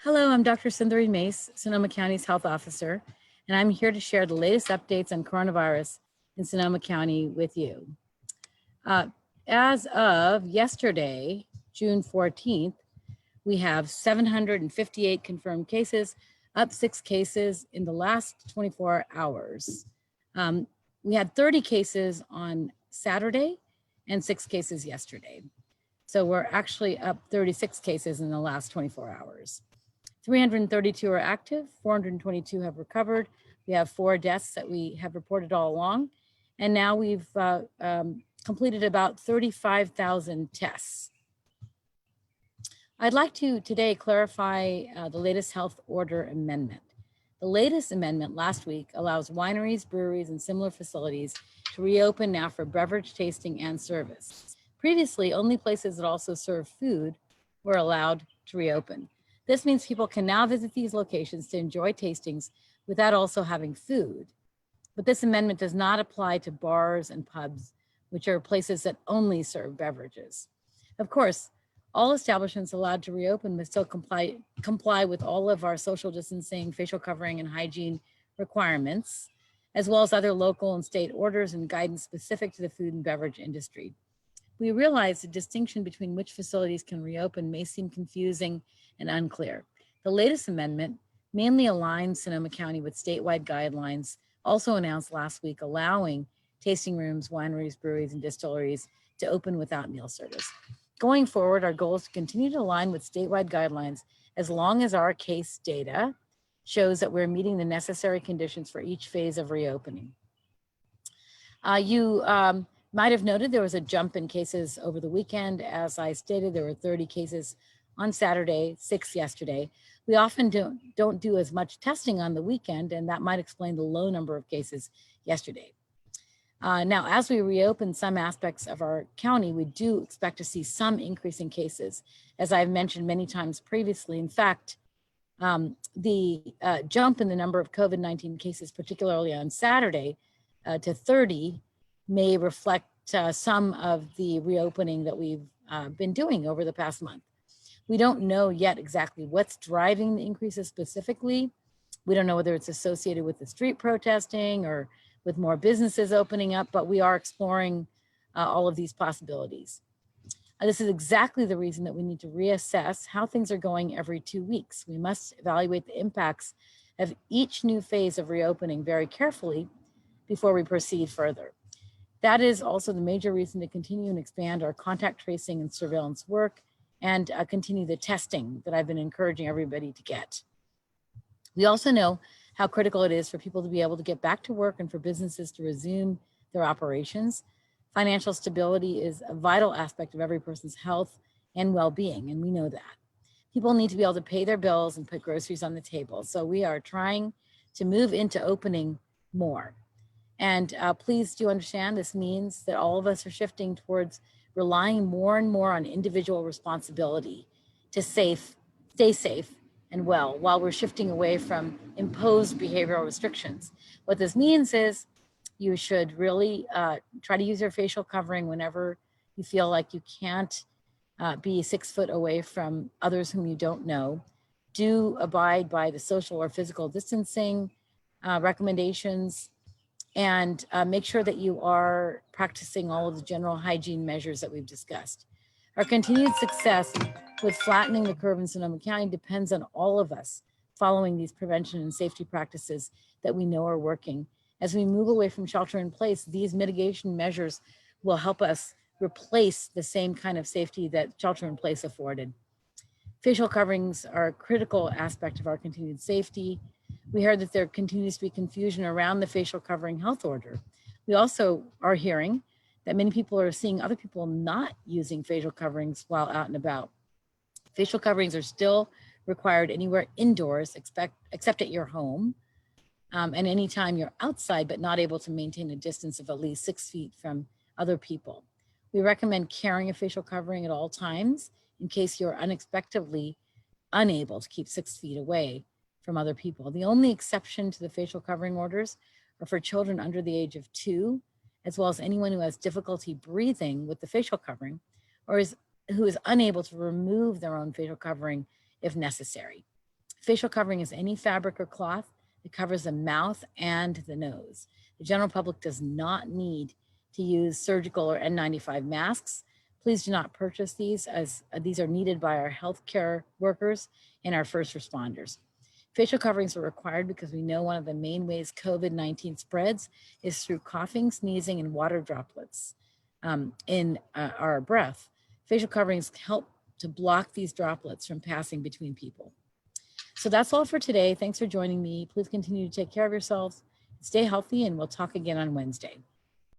Hello, I'm Dr. Sundari Mase, Sonoma County's health officer, and I'm here to share the latest updates on coronavirus in Sonoma County with you. As of yesterday, June 14th, we have 758 confirmed cases, up 6 cases in the last 24 hours. We had 30 cases on Saturday and 6 cases yesterday. So we're actually up 36 cases in the last 24 hours. 332 are active, 422 have recovered. We have 4 deaths that we have reported all along. And now we've completed about 35,000 tests. I'd like to today clarify the latest health order amendment. The latest amendment last week allows wineries, breweries, and similar facilities to reopen now for beverage tasting and service. Previously, only places that also serve food were allowed to reopen. This means people can now visit these locations to enjoy tastings without also having food. But this amendment does not apply to bars and pubs, which are places that only serve beverages. Of course, all establishments allowed to reopen must still comply with all of our social distancing, facial covering, and hygiene requirements, as well as other local and state orders and guidance specific to the food and beverage industry. We realize the distinction between which facilities can reopen may seem confusing and unclear. The latest amendment mainly aligns Sonoma County with statewide guidelines also announced last week, allowing tasting rooms, wineries, breweries, and distilleries to open without meal service. Going forward, our goal is to continue to align with statewide guidelines as long as our case data shows that we're meeting the necessary conditions for each phase of reopening. You might have noted there was a jump in cases over the weekend. As I stated, there were 30 cases on Saturday, 6 yesterday. We often don't do as much testing on the weekend, and that might explain the low number of cases yesterday. Now, as we reopen some aspects of our county, we do expect to see some increase in cases. As I've mentioned many times previously, in fact, the jump in the number of COVID-19 cases, particularly on Saturday, to 30 may reflect some of the reopening that we've been doing over the past month. We don't know yet exactly what's driving the increases specifically. We don't know whether it's associated with the street protesting or with more businesses opening up, but we are exploring all of these possibilities. This is exactly the reason that we need to reassess how things are going every 2 weeks. We must evaluate the impacts of each new phase of reopening very carefully before we proceed further. That is also the major reason to continue and expand our contact tracing and surveillance work and continue the testing that I've been encouraging everybody to get. We also know how critical it is for people to be able to get back to work and for businesses to resume their operations. Financial stability is a vital aspect of every person's health and well-being, and we know that. People need to be able to pay their bills and put groceries on the table. So we are trying to move into opening more. And please do understand this means that all of us are shifting towards relying more and more on individual responsibility to stay safe and well, while we're shifting away from imposed behavioral restrictions. What this means is you should really try to use your facial covering whenever you feel like you can't be 6 foot away from others whom you don't know. Do abide by the social or physical distancing recommendations, and make sure that you are practicing all of the general hygiene measures that we've discussed. Our continued success with flattening the curve in Sonoma County depends on all of us following these prevention and safety practices that we know are working. As we move away from shelter in place, these mitigation measures will help us replace the same kind of safety that shelter in place afforded. Facial coverings are a critical aspect of our continued safety. We heard that there continues to be confusion around the facial covering health order. We also are hearing that many people are seeing other people not using facial coverings while out and about. Facial coverings are still required anywhere indoors, except at your home, and anytime you're outside but not able to maintain a distance of at least 6 feet from other people. We recommend carrying a facial covering at all times in case you're unexpectedly unable to keep 6 feet away from other people. The only exception to the facial covering orders are for children under the age of 2, as well as anyone who has difficulty breathing with the facial covering, or who is unable to remove their own facial covering if necessary. Facial covering is any fabric or cloth that covers the mouth and the nose. The general public does not need to use surgical or N95 masks. Please do not purchase these, as these are needed by our healthcare workers and our first responders. Facial coverings are required because we know one of the main ways COVID-19 spreads is through coughing, sneezing, and water droplets in our breath. Facial coverings help to block these droplets from passing between people. So that's all for today. Thanks for joining me. Please continue to take care of yourselves, stay healthy, and we'll talk again on Wednesday.